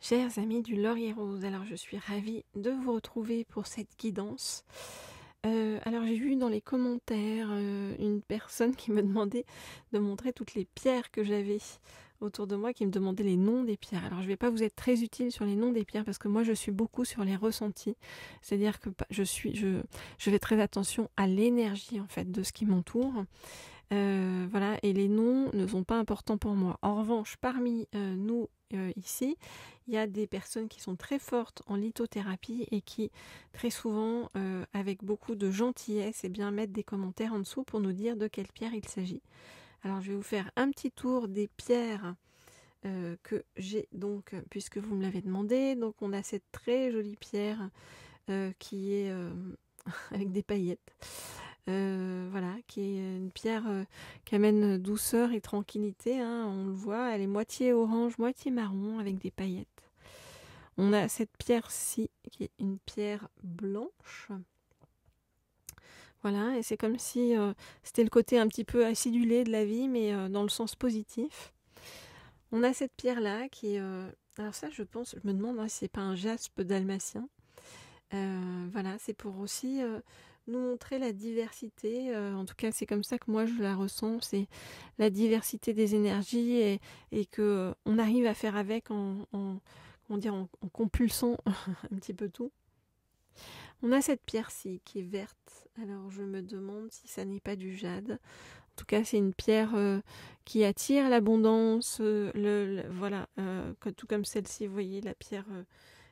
Chers amis du Laurier Rose, alors je suis ravie de vous retrouver pour cette guidance. Alors j'ai vu dans les commentaires une personne qui me demandait de montrer toutes les pierres que j'avais autour de moi, qui me demandait les noms des pierres. Alors je vais pas vous être très utile sur les noms des pierres parce que moi je suis beaucoup sur les ressentis. C'est-à-dire que je fais très attention à l'énergie en fait de ce qui m'entoure. Voilà, et les noms ne sont pas importants pour moi. En revanche, parmi nous ici, il y a des personnes qui sont très fortes en lithothérapie et qui, très souvent, avec beaucoup de gentillesse, eh bien, mettent des commentaires en dessous pour nous dire de quelle pierre il s'agit. Alors, je vais vous faire un petit tour des pierres que j'ai donc, puisque vous me l'avez demandé. Donc, on a cette très jolie pierre qui est avec des paillettes. Voilà, qui est une pierre qui amène douceur et tranquillité, hein, on le voit, elle est moitié orange, moitié marron avec des paillettes. On a cette pierre-ci qui est une pierre blanche. Voilà, et c'est comme si c'était le côté un petit peu acidulé de la vie, mais dans le sens positif. On a cette pierre-là qui est... alors ça, je me demande si c'est pas un jaspe dalmatien. Voilà, c'est pour aussi nous montrer la diversité. En tout cas, c'est comme ça que moi je la ressens. C'est la diversité des énergies et que on arrive à faire avec en compulsant un petit peu tout. On a cette pierre-ci qui est verte. Alors je me demande si ça n'est pas du jade. En tout cas, c'est une pierre qui attire l'abondance. Voilà, tout comme celle-ci, vous voyez la pierre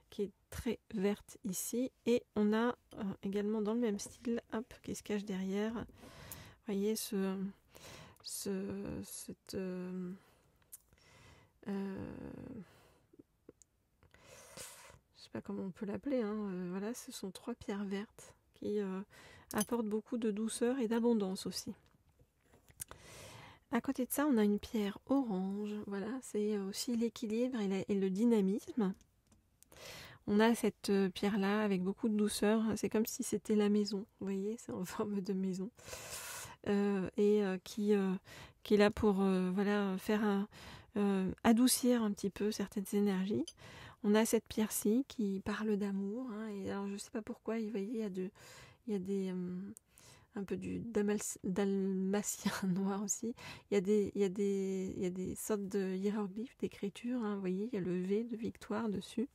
qui est très verte ici. Et on a également dans le même style, hop, qui se cache derrière. Vous voyez cette... je sais pas comment on peut l'appeler, hein. Voilà, ce sont 3 pierres vertes qui apportent beaucoup de douceur et d'abondance aussi. À côté de ça, on a une pierre orange. Voilà, c'est aussi l'équilibre et le dynamisme. On a cette pierre-là avec beaucoup de douceur. C'est comme si c'était la maison. Vous voyez, c'est en forme de maison. Qui est là pour voilà, faire adoucir un petit peu certaines énergies. On a cette pierre-ci qui parle d'amour. Hein, et alors, je ne sais pas pourquoi, vous voyez, il y a des un peu du dalmatien noir aussi. Il y a des sortes de hiéroglyphes, d'écriture. Hein, vous voyez, il y a le V de victoire dessus.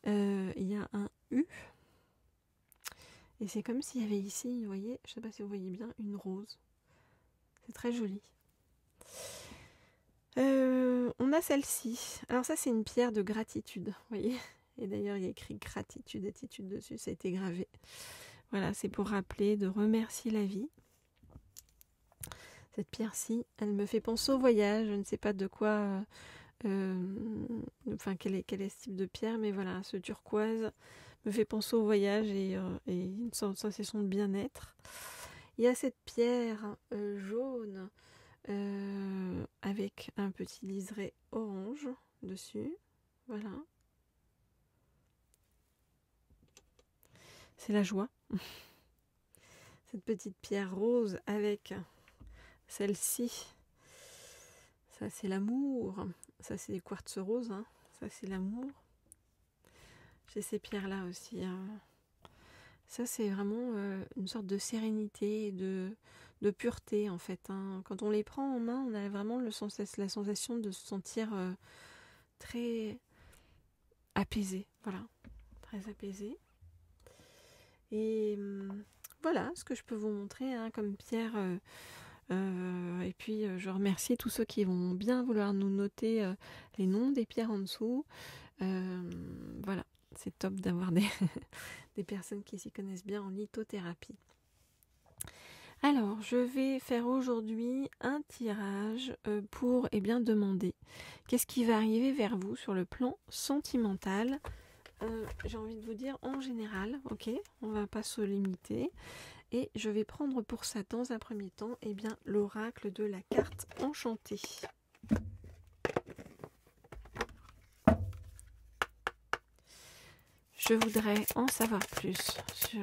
Il y a un U. Et c'est comme s'il y avait ici, vous voyez, je ne sais pas si vous voyez bien, une rose. C'est très joli. On a celle-ci. Alors ça, c'est une pierre de gratitude, vous voyez. Et d'ailleurs, il y a écrit gratitude, attitude dessus, ça a été gravé. Voilà, c'est pour rappeler de remercier la vie. Cette pierre-ci, elle me fait penser au voyage. Je ne sais pas de quoi... quel est ce type de pierre, mais voilà, ce turquoise me fait penser au voyage et une sensation de bien-être. Il y a cette pierre jaune avec un petit liseré orange dessus. Voilà. C'est la joie. Cette petite pierre rose avec celle-ci. Ça, c'est l'amour. Ça, c'est des quartz roses. Hein. Ça, c'est l'amour. J'ai ces pierres-là aussi. Hein. Ça, c'est vraiment une sorte de sérénité, de pureté, en fait. Hein. Quand on les prend en main, on a vraiment la sensation de se sentir très apaisé. Voilà, très apaisé. Et voilà ce que je peux vous montrer hein, comme pierre. Et puis, je remercie tous ceux qui vont bien vouloir nous noter les noms des pierres en dessous. Voilà, c'est top d'avoir des personnes qui s'y connaissent bien en lithothérapie. Alors, je vais faire aujourd'hui un tirage pour demander qu'est-ce qui va arriver vers vous sur le plan sentimental. J'ai envie de vous dire en général, ok, on va pas se limiter. Et je vais prendre pour ça dans un premier temps l'oracle de la carte enchantée. Je voudrais en savoir plus sur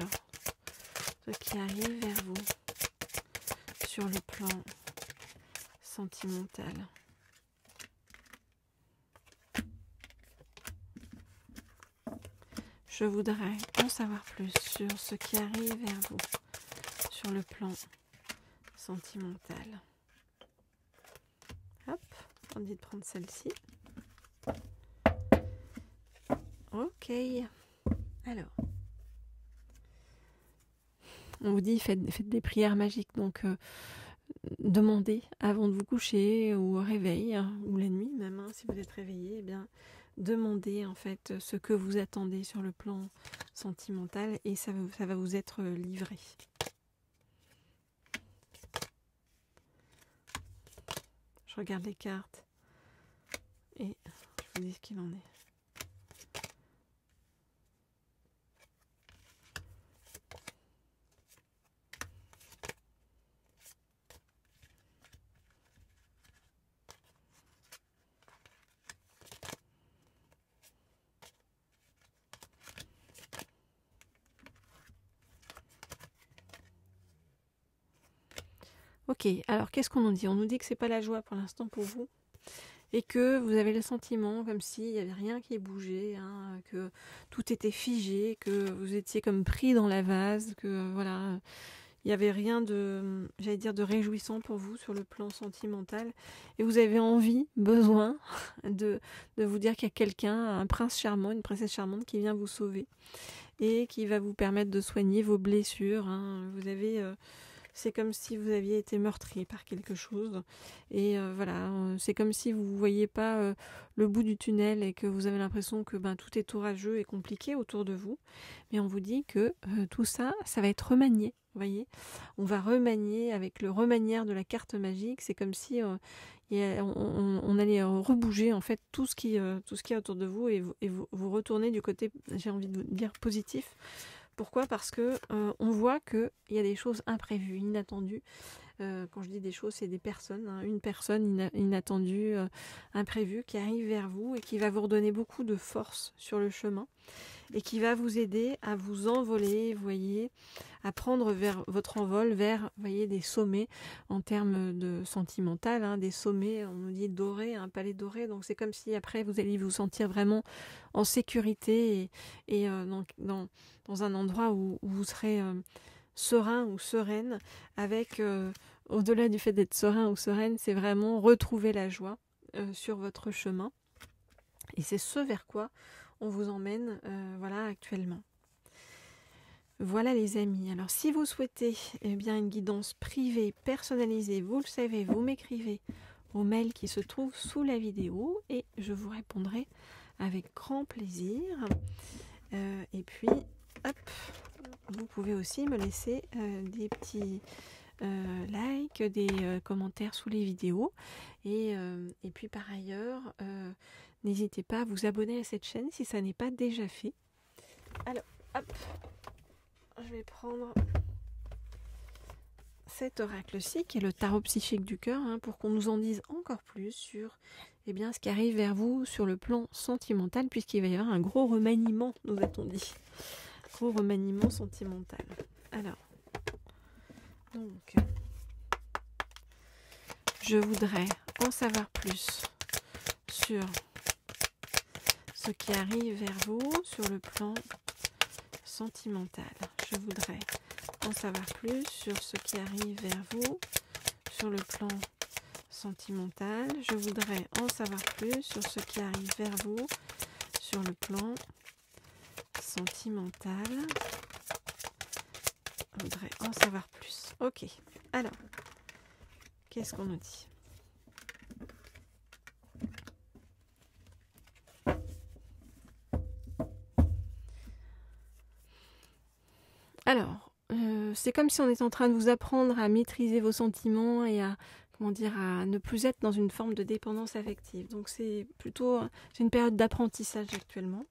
ce qui arrive vers vous sur le plan sentimental. Je voudrais en savoir plus sur ce qui arrive vers vous sur le plan sentimental. Hop, on dit de prendre celle-ci. Ok. Alors, on vous dit faites des prières magiques, donc demandez avant de vous coucher ou au réveil, hein, ou la nuit même, hein, si vous êtes réveillé, eh bien, demandez en fait ce que vous attendez sur le plan sentimental et ça va vous être livré. Je regarde les cartes et je vous dis ce qu'il en est. Ok, alors qu'est-ce qu'on nous dit? On nous dit que c'est pas la joie pour l'instant pour vous et que vous avez le sentiment comme s'il n'y avait rien qui bougeait, hein, que tout était figé, que vous étiez comme pris dans la vase, que voilà, il n'y avait rien de, j'allais dire, de réjouissant pour vous sur le plan sentimental et vous avez envie, besoin de vous dire qu'il y a quelqu'un, un prince charmant, une princesse charmante qui vient vous sauver et qui va vous permettre de soigner vos blessures, hein. Vous avez... c'est comme si vous aviez été meurtri par quelque chose. Et voilà, c'est comme si vous ne voyez pas le bout du tunnel et que vous avez l'impression que tout est orageux et compliqué autour de vous. Mais on vous dit que tout ça, ça va être remanié. Vous voyez, on va remanier avec le remanière de la carte magique. C'est comme si on allait rebouger en fait tout ce qui est autour de vous et vous retournez du côté, j'ai envie de vous dire, positif. Pourquoi? Parce que on voit qu'il y a des choses imprévues, inattendues. Quand je dis des choses, c'est des personnes, hein, une personne inattendue, imprévue, qui arrive vers vous et qui va vous redonner beaucoup de force sur le chemin et qui va vous aider à vous envoler, vous voyez, à prendre votre envol vers, vous voyez, des sommets en termes de sentimental, hein, des sommets, on nous dit dorés, un palais doré, donc c'est comme si après vous alliez vous sentir vraiment en sécurité et dans un endroit où vous serez serein ou sereine, avec, au-delà du fait d'être serein ou sereine, c'est vraiment retrouver la joie sur votre chemin. Et c'est ce vers quoi on vous emmène voilà, actuellement. Voilà les amis. Alors si vous souhaitez bien une guidance privée, personnalisée, vous le savez, vous m'écrivez au mail qui se trouve sous la vidéo et je vous répondrai avec grand plaisir. Et puis, hop, vous pouvez aussi me laisser des petits likes, des commentaires sous les vidéos. Et puis par ailleurs, n'hésitez pas à vous abonner à cette chaîne si ça n'est pas déjà fait. Alors, hop, je vais prendre cet oracle-ci, qui est le tarot psychique du cœur, hein, pour qu'on nous en dise encore plus sur ce qui arrive vers vous sur le plan sentimental, puisqu'il va y avoir un gros remaniement, nous a-t-on dit. Gros remaniement sentimental. Alors, donc, je voudrais en savoir plus sur ce qui arrive vers vous sur le plan sentimental. Je voudrais en savoir plus sur ce qui arrive vers vous sur le plan sentimental. Je voudrais en savoir plus sur ce qui arrive vers vous sur le plan sentimental. Je voudrais en savoir plus. Ok. Alors, qu'est-ce qu'on nous dit? Alors, c'est comme si on était en train de vous apprendre à maîtriser vos sentiments et à ne plus être dans une forme de dépendance affective. Donc c'est une période d'apprentissage actuellement.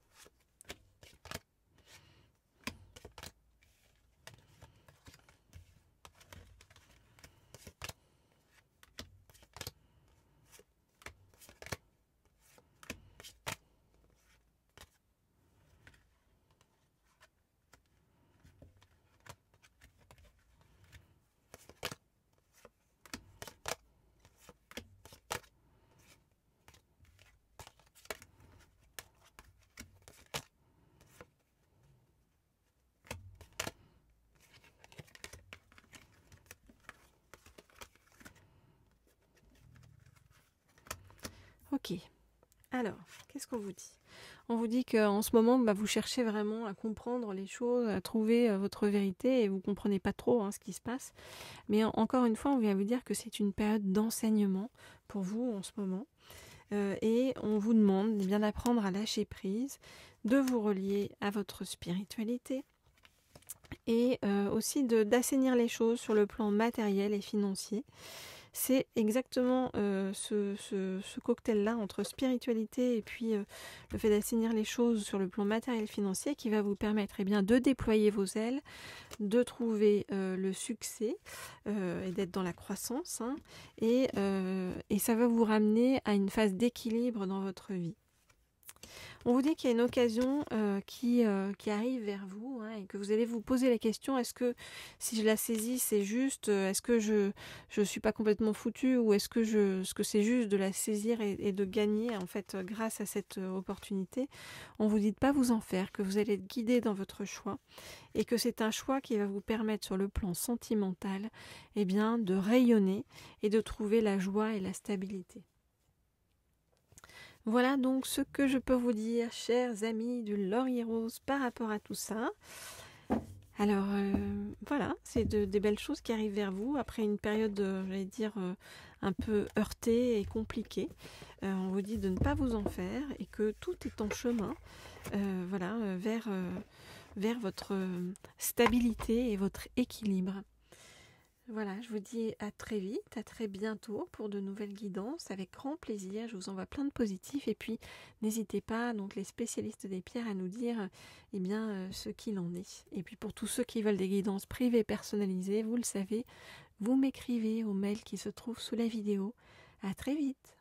Ok. Alors, qu'est-ce qu'on vous dit? On vous dit qu'en ce moment, vous cherchez vraiment à comprendre les choses, à trouver votre vérité et vous ne comprenez pas trop ce qui se passe. Mais encore une fois, on vient vous dire que c'est une période d'enseignement pour vous en ce moment. Et on vous demande bien d'apprendre à lâcher prise, de vous relier à votre spiritualité et aussi d'assainir les choses sur le plan matériel et financier. C'est exactement ce cocktail-là entre spiritualité et puis le fait d'assainir les choses sur le plan matériel et financier qui va vous permettre de déployer vos ailes, de trouver le succès et d'être dans la croissance. Et ça va vous ramener à une phase d'équilibre dans votre vie. On vous dit qu'il y a une occasion qui arrive vers vous et que vous allez vous poser la question, est-ce que si je la saisis c'est juste, est-ce que je suis pas complètement foutue ou est-ce que c'est juste de la saisir et de gagner en fait grâce à cette opportunité. On vous dit de pas vous en faire, que vous allez être guidé dans votre choix et que c'est un choix qui va vous permettre sur le plan sentimental de rayonner et de trouver la joie et la stabilité. Voilà donc ce que je peux vous dire, chers amis du Laurier Rose, par rapport à tout ça. Alors voilà, c'est des belles choses qui arrivent vers vous après une période, un peu heurtée et compliquée. On vous dit de ne pas vous en faire et que tout est en chemin vers votre stabilité et votre équilibre. Voilà, je vous dis à très vite, à très bientôt pour de nouvelles guidances, avec grand plaisir. Je vous envoie plein de positifs et puis n'hésitez pas, donc les spécialistes des pierres, à nous dire ce qu'il en est. Et puis pour tous ceux qui veulent des guidances privées personnalisées, vous le savez, vous m'écrivez au mail qui se trouve sous la vidéo. À très vite.